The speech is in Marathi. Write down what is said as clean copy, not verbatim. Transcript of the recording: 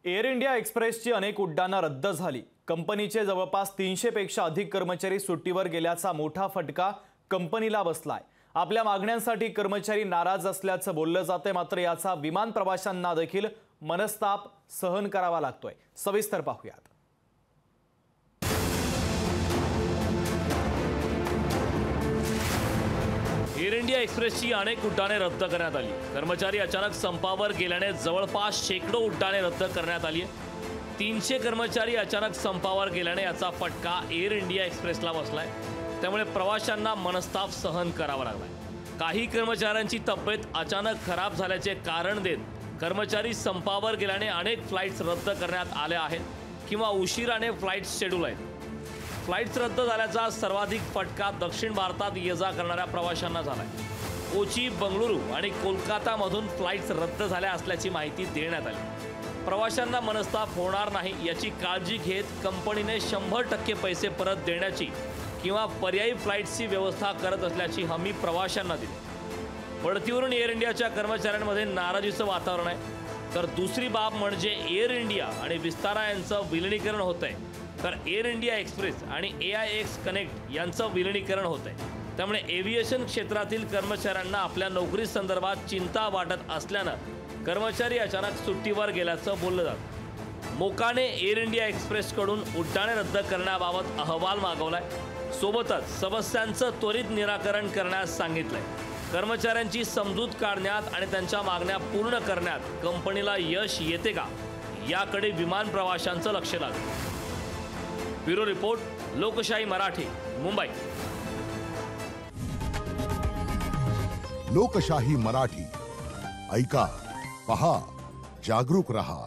एअर इंडिया एक्सप्रेसची अनेक उड्डाणं रद्द झाली। कंपनीचे जवळपास 300 पेक्षा अधिक कर्मचारी सुट्टीवर गेल्याचा मोठा फटका कंपनीला बसलाय। आपल्या मागण्यांसाठी कर्मचारी नाराज असल्याचं बोललं जाते, मात्र याचा विमान प्रवाशांना देखील मनस्ताप सहन करावा लागतोय। सविस्तर पाहूयात। एअर इंडिया एक्सप्रेसची अनेक उड्डाणे रद्द करण्यात आली। कर्मचारी अचानक संपावर गेल्याने जवळपास शेकडो उड्डाणे रद्द करण्यात आली। 300 कर्मचारी अचानक संपावर गेल्याने याचा फटका एअर इंडिया एक्सप्रेसला बसलाय। त्यामुळे प्रवाशांना मनस्ताप सहन करावा लागलाय। काही कर्मचाऱ्यांची तब्येत अचानक खराब झाल्याचे कारण देत कर्मचारी संपावर गेल्याने अनेक फ्लाइट्स रद्द करण्यात आल्या आहेत किंवा उशिराने फ्लाइट्स शेड्यूल आहेत। फ्लाइट्स रद्द झाल्याचा सर्वाधिक फटका दक्षिण भारतात ये-जा करणाऱ्या प्रवाशांना झालाय। कोची, बंगळुरू आणि कोलकातामधून फ्लाइट्स रद्द झाल्या असल्याची माहिती देण्यात आली। प्रवाशांना मनस्ताप होणार नाही याची काळजी घेत कंपनीने 100% पैसे परत देण्याची किंवा पर्यायी फ्लाइट्सची व्यवस्था करत असल्याची हमी प्रवाशांना दिली। बढतीवरून एअर इंडियाच्या कर्मचाऱ्यांमध्ये नाराजीचं वातावरण आहे। तर दुसरी बाब म्हणजे एअर इंडिया आणि विस्तारा यांचं विलीनीकरण होत आहे। तर एअर इंडिया एक्सप्रेस आणि AIX कनेक्ट यांचं विलीनीकरण होत आहे। त्यामुळे एव्हिएशन क्षेत्रातील कर्मचाऱ्यांना आपल्या नोकरी संदर्भात चिंता वाटत असल्यानं कर्मचारी अचानक सुट्टीवर गेल्याचं बोललं जातं। मोकाने एअर इंडिया एक्सप्रेसकडून उड्डाणे रद्द करण्याबाबत अहवाल मागवलाय। सोबतच समस्यांचं त्वरित निराकरण करण्यास सांगितलंय। कर्मचाऱ्यांची समजूत काढण्यात आणि त्यांच्या मागण्या पूर्ण करण्यात कंपनीला यश येते का, याकडे विमान प्रवाशांचं लक्ष लागलं। ब्युरो रिपोर्ट, लोकशाही मराठी, मुंबई। लोकशाही मराठी ऐका, पहा, जागरूक रहा।